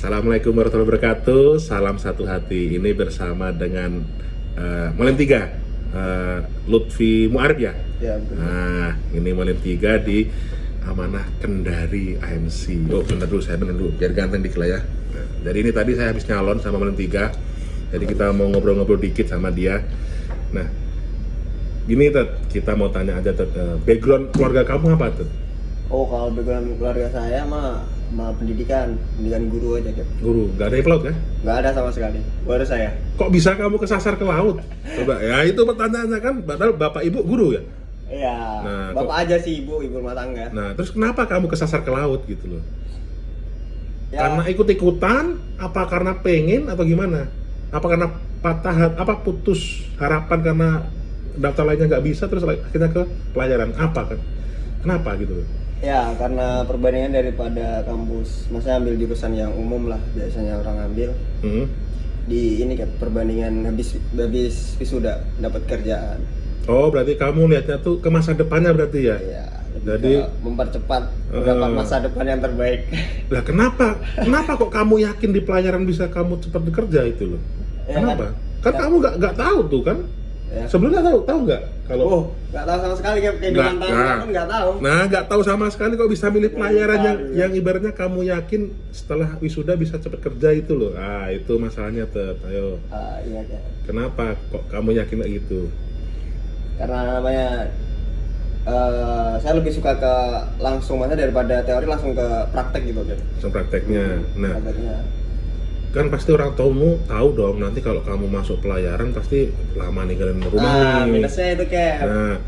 Assalamualaikum warahmatullahi wabarakatuh. Salam satu hati. Ini bersama dengan Molen 3 Lutfi Muarif ya? Ya, betul. Nah, ini Molen 3 di Amanah Kendari AMC. Oh, bentar dulu, saya bener dulu, biar ganteng dikit lah ya. Nah, jadi ini tadi saya habis nyalon sama Molen 3. Jadi kita mau ngobrol-ngobrol dikit sama dia. Nah, gini Ted, kita mau tanya aja Ted, background keluarga kamu apa Ted? Oh, kalau background keluarga saya mah pendidikan guru aja gitu. Guru, nggak ada yang pelaut kan? Nggak ada sama sekali, baru saya. Kok bisa kamu kesasar ke laut? Coba, ya itu pertanyaannya kan, padahal bapak ibu guru ya? Iya, Nah, bapak aja sih ibu rumah tangga. Nah, terus kenapa kamu kesasar ke laut gitu loh? Ya, Karena ikut-ikutan, apa karena pengen, atau gimana? Apa karena putus harapan karena daftar lainnya nggak bisa, terus akhirnya ke pelajaran? Apa kan? Kenapa gitu loh? ya karena perbandingan daripada kampus, masa ambil jurusan yang umum lah biasanya orang ambil. Di ini kan perbandingan habis wisuda dapat kerjaan. Oh, berarti kamu lihatnya tuh ke masa depannya berarti ya? Iya, Jadi mempercepat mendapat masa depan yang terbaik. Lah kenapa? Kenapa kok kamu yakin di pelayaran bisa kamu cepat bekerja itu loh? Ya, Kenapa? Kan kamu nggak tahu tuh kan? Ya. Sebelumnya tahu nggak kalau? Oh, nggak tahu sama sekali kayak kehidupan Nggak, tahun nah. kan nggak tahu. Nah, nggak tahu sama sekali kok bisa milih pelayaran tahu, yang ya. yang ibaratnya kamu yakin setelah wisuda bisa cepat kerja itu loh. Ah, itu masalahnya Tet. Ayo. Iya kan. Kenapa kok kamu yakin kayak gitu? Karena namanya saya lebih suka ke langsung masa daripada teori, langsung ke praktek gitu kan. Soal prakteknya. Nah, Prakteknya. kan pasti orang tuamu tahu dong nanti kalau kamu masuk pelayaran pasti lama ninggalin rumah nih. Minusnya itu kayak Nah,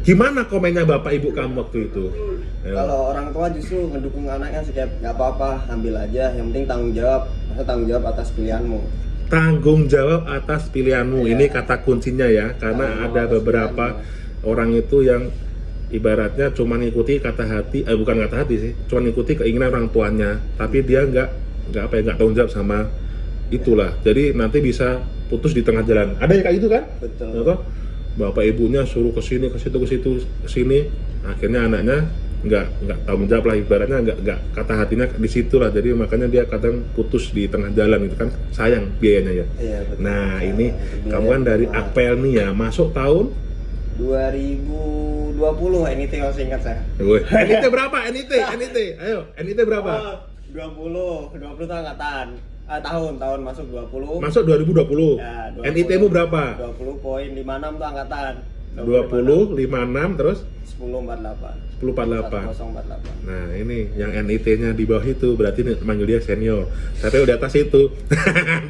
gimana komennya bapak ibu kamu waktu itu? Ayo. kalau orang tua justru mendukung anaknya sih, kayak nggak apa-apa, ambil aja, yang penting tanggung jawab, masa tanggung jawab atas pilihanmu. Tanggung jawab atas pilihanmu, Iya. ini kata kuncinya ya, karena Tanggung ada jawab atas beberapa orang itu yang ibaratnya cuma ngikuti kata hati, bukan kata hati sih, cuma ngikuti keinginan orang tuanya, tapi dia nggak tanggung jawab sama itulah. Jadi nanti bisa putus di tengah jalan. Ada yang kayak gitu kan? Betul. Contoh, bapak ibunya suruh ke sini, ke situ, ke sini, akhirnya anaknya nggak tanggung jawab lah, ibaratnya nggak kata hatinya di situ lah. Jadi makanya dia kadang putus di tengah jalan, itu kan sayang biayanya ya. Iya, betul. Nah, ini Biaya kamu kan dari mahal. Akpel nih ya, masuk tahun 2020 ini tinggal singkat saya. Woi, NIT berapa? NIT, ayo, NIT berapa? 20 tuh angkatan. Tahun masuk 20. Masuk 2020. Ya, 20. NIT-mu berapa? 20.56 tuh angkatan. 20, 56, terus 10.48. 10.48. 10.48. Nah, ini yang NIT-nya di bawah itu berarti manggil dia senior. Tapi udah atas itu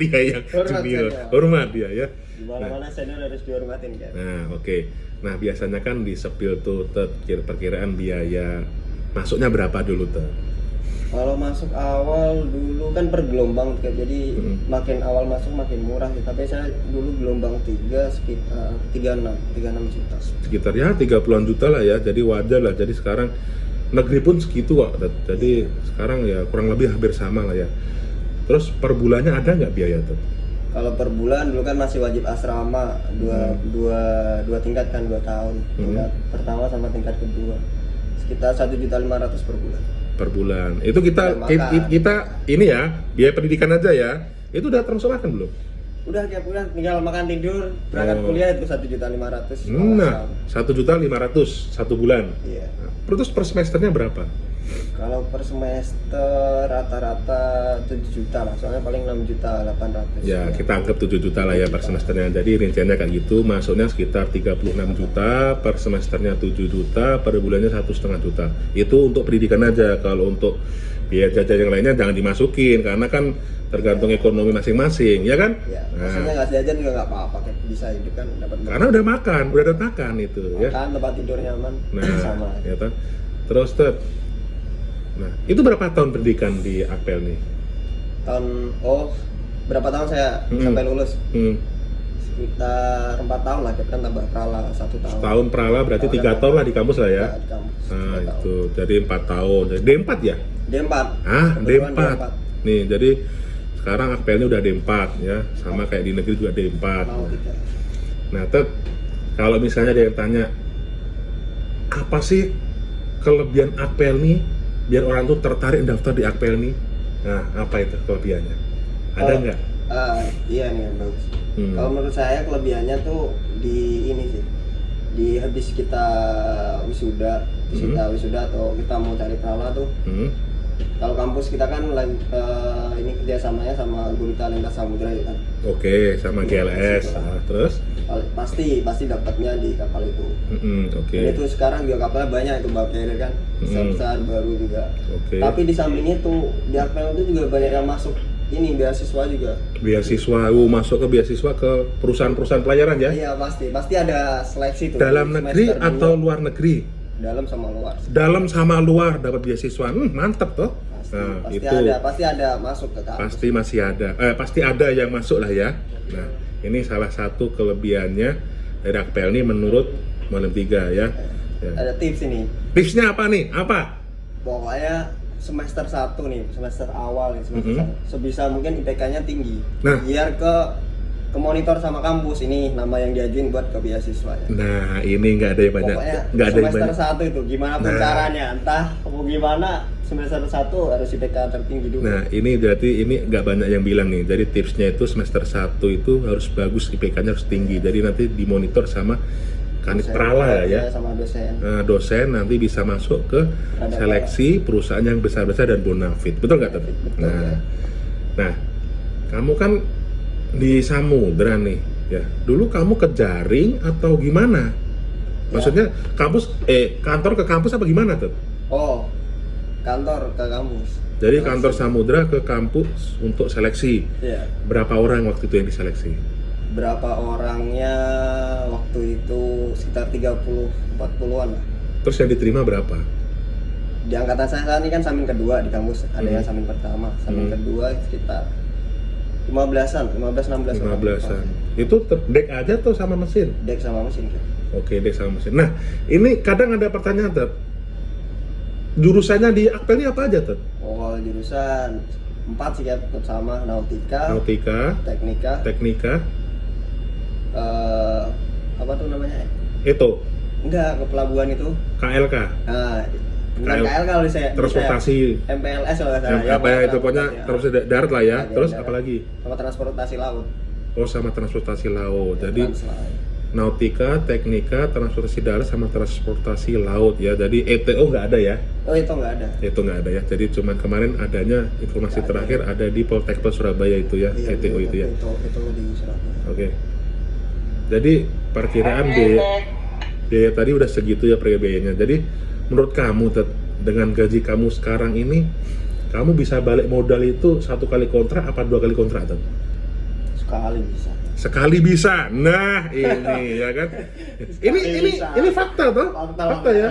dia yang Hormat junior. senior. Hormat dia ya. Di mana-mana senior harus dihormatin kan. Nah, oke. Nah, biasanya kan di sepil tuh perkiraan biaya masuknya berapa dulu tuh? Kalau masuk awal dulu kan per gelombang, jadi makin awal masuk makin murah sih. Tapi saya dulu gelombang 3 sekitar 36 juta. Sekitar ya 30-an juta lah ya, jadi wajar lah. Jadi sekarang negeri pun segitu kok, jadi sekarang ya kurang lebih hampir sama lah ya. Terus per bulannya ada nggak biaya tuh? Kalau per bulan dulu kan masih wajib asrama dua tingkat kan, 2 tahun, tingkat pertama sama tingkat kedua, sekitar 1.500.000 per bulan. Per bulan itu kita Makan. kita ini ya biaya pendidikan aja ya, itu udah termasukkan belum? Udah tiap bulan tinggal makan tidur berangkat kuliah itu 1.500.000. Nah, 1.500.000 satu bulan. Iya. Nah, terus per semesternya berapa? Kalau per semester rata-rata 7 juta lah, soalnya paling 6.800.000. Ya, kita anggap 7 juta lah ya per semesternya. Jadi rinciannya kayak gitu, masuknya sekitar 36 juta, per semesternya 7 juta, per bulannya 1,5 juta. Itu untuk pendidikan aja. Kalau untuk biaya jajan yang lainnya jangan dimasukin, karena kan tergantung ekonomi masing-masing, ya kan? Ya, Nah, maksudnya nggak jajan juga nggak apa-apa, kayak bisa hidup kan, dapat karena udah ada makan itu, ya. makan, tempat tidur nyaman, Nah, sama. ya toh. Terus Ted, nah itu berapa tahun pendidikan di Akpel nih? Berapa tahun saya sampai lulus? Sekitar 4 tahun lah, kita kan tambah prala 1 tahun. Setahun prala berarti 3 tahun lah di kampus lah ya. Di kampus, Nah 3 tahun. itu jadi 4 tahun. Jadi D4 ya? D4. D4. Kebetulan Nih jadi sekarang Akpelnya udah D4 ya, sama kayak di negeri juga D4. Mau tiga. Nah Ted, kalau misalnya ada yang tanya apa sih kelebihan Akpel nih biar orang tuh tertarik daftar di Akpel nih, Nah, apa itu kelebihannya? Ada nggak? Iya nih yang bagus. Kalau menurut saya kelebihannya tuh di ini sih, di habis kita wisuda atau kita mau cari prala tuh. Kalau kampus kita kan lagi ini kerjasamanya sama Gurita Lintas Samudra ya kan. Oke, sama GLS. Terus? Pasti dapatnya di kapal itu. Oke. Dan itu sekarang juga kapalnya banyak itu bulk carrier kan, besar baru juga. Tapi di samping itu di Akpel itu juga banyak yang masuk ini beasiswa juga. Beasiswa, masuk ke beasiswa ke perusahaan-perusahaan pelayaran ya? Iya pasti ada seleksi tuh. Dalam negeri atau luar negeri? Dalam sama luar. Dalam sama luar dapat beasiswa, mantep toh. Pasti ada masuk ke kampus. Pasti masih ada, pasti ada yang masuk lah ya. Nah, ini salah satu kelebihannya dari Akpel ini menurut Malam 3 ya. Ada tips ini. Tipsnya apa nih? Apa? Pokoknya semester 1 nih, semester awal nih, semester 1. Sebisa mungkin IPK-nya tinggi. Nah, biar ke monitor sama kampus ini nama yang diajuin buat ke beasiswanya. Nah, ini nggak ada yang banyak. Pokoknya nggak ada yang semester banyak. 1 itu gimana pun caranya, entah mau gimana semester 1 harus IPK tertinggi dulu. Nah, ini berarti ini nggak banyak yang bilang nih. Jadi tipsnya itu semester 1 itu harus bagus, IPK-nya harus tinggi. Jadi nanti dimonitor sama kanit prala ya. Sama dosen. Nah, dosen nanti bisa masuk ke seleksi perusahaan yang besar-besar dan bonafit. Betul nggak, Ted? Nah, kamu kan di Samudra nih, ya. Dulu kamu ke Jaring atau gimana? Maksudnya kampus, kantor ke kampus apa gimana, Ted? Oh, kantor ke kampus. Jadi kantor Samudra ke kampus untuk seleksi. Iya. Berapa orang waktu itu yang diseleksi? Berapa orangnya waktu itu sekitar 30-40-an lah. Terus yang diterima berapa? Di angkatan saya saat ini kan samin kedua di kampus, ada yang samin pertama, samin kedua sekitar 15-16 Itu dek aja tuh sama mesin? Dek sama mesin kan? Oke, dek sama mesin. Nah, ini kadang ada pertanyaan, Ted. Jurusannya di Akpel ini apa aja, Ted? Oh, jurusan 4 sih ya, sama Nautika, Teknika, apa tuh namanya? Itu? Enggak, ke pelabuhan itu KLK? Nah, bukan KLK kalau saya transportasi MPLS kalau nggak salah apa ya itu pokoknya terus darat lah ya. Terus darat. apa lagi? Sama transportasi laut. Oh, sama transportasi laut. Ya, jadi Nautika, Teknika, transportasi darat sama transportasi laut ya. Jadi ETO nggak ada ya? Oh, itu nggak ada. Itu nggak ada ya. Jadi cuman kemarin adanya informasi terakhir ada di Poltekpel Surabaya itu ya, iya, ETO itu ya. Itu di Surabaya. Oke. Jadi perkiraan biaya tadi udah segitu ya biayanya. Jadi menurut kamu, Ted, dengan gaji kamu sekarang ini, kamu bisa balik modal itu 1 kali kontrak apa 2 kali kontrak, Ted? Sekali bisa. Nah, ini ya kan. Ini fakta toh? Fakta ya.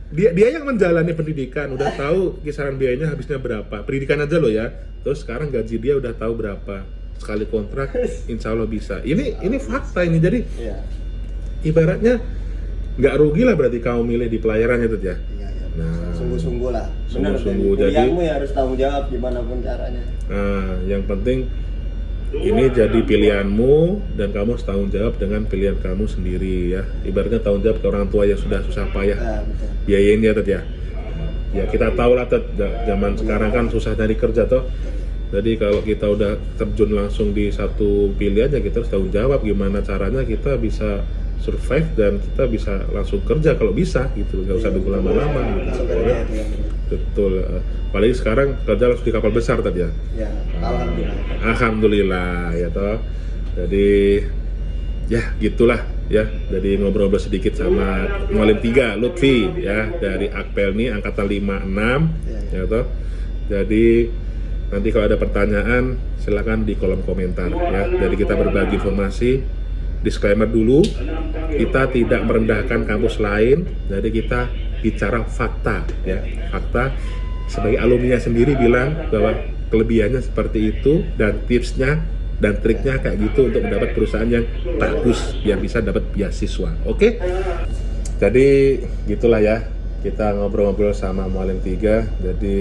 Dia yang menjalani pendidikan udah tahu kisaran biayanya habisnya berapa. Pendidikan aja loh ya. Terus sekarang gaji dia udah tahu berapa. Sekali kontrak insya Allah bisa. Ini fakta ini. Jadi ibaratnya nggak rugi lah berarti kamu milih di pelayarannya tuh ya. Nah, sungguh-sungguh lah. Sungguh-sungguh. Jadi kuliahmu ya harus tanggung jawab gimana pun caranya. Nah, yang penting ini jadi pilihanmu dan kamu harus tanggung jawab dengan pilihan kamu sendiri ya. Ibaratnya tanggung jawab ke orang tua yang sudah susah payah biayain ya, Ted ya. Ya kita tahu lah, Ted, zaman sekarang kan susah cari kerja toh. Jadi kalau kita udah terjun langsung di satu pilihan ya kita harus tanggung jawab gimana caranya kita bisa survive dan kita bisa langsung kerja kalau bisa gitu, nggak usah nunggu lama-lama gitu. Betul. Apalagi sekarang kerja langsung di kapal besar tadi ya. Ya, alhamdulillah ya toh. Jadi ya gitulah ya. Jadi ngobrol-ngobrol sedikit sama Malim 3 Lutfi ya dari Akpel nih angkatan 56 ya toh. Jadi nanti kalau ada pertanyaan silakan di kolom komentar ya. Jadi kita berbagi informasi. Disclaimer dulu, kita tidak merendahkan kampus lain, jadi kita bicara fakta ya. Fakta sebagai alumni sendiri bilang bahwa kelebihannya seperti itu dan tipsnya dan triknya kayak gitu untuk mendapat perusahaan yang bagus biar bisa dapat beasiswa. Oke? Jadi gitulah ya, kita ngobrol-ngobrol sama Malim 3. Jadi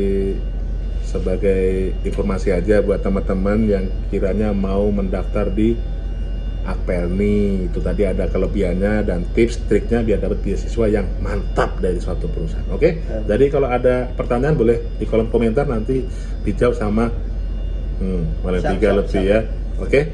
sebagai informasi aja buat teman-teman yang kiranya mau mendaftar di Akpelni. Itu tadi ada kelebihannya dan tips triknya biar dapat beasiswa yang mantap dari suatu perusahaan. Oke? Jadi kalau ada pertanyaan boleh di kolom komentar, nanti dijawab sama Malentiga lebih ya. Oke?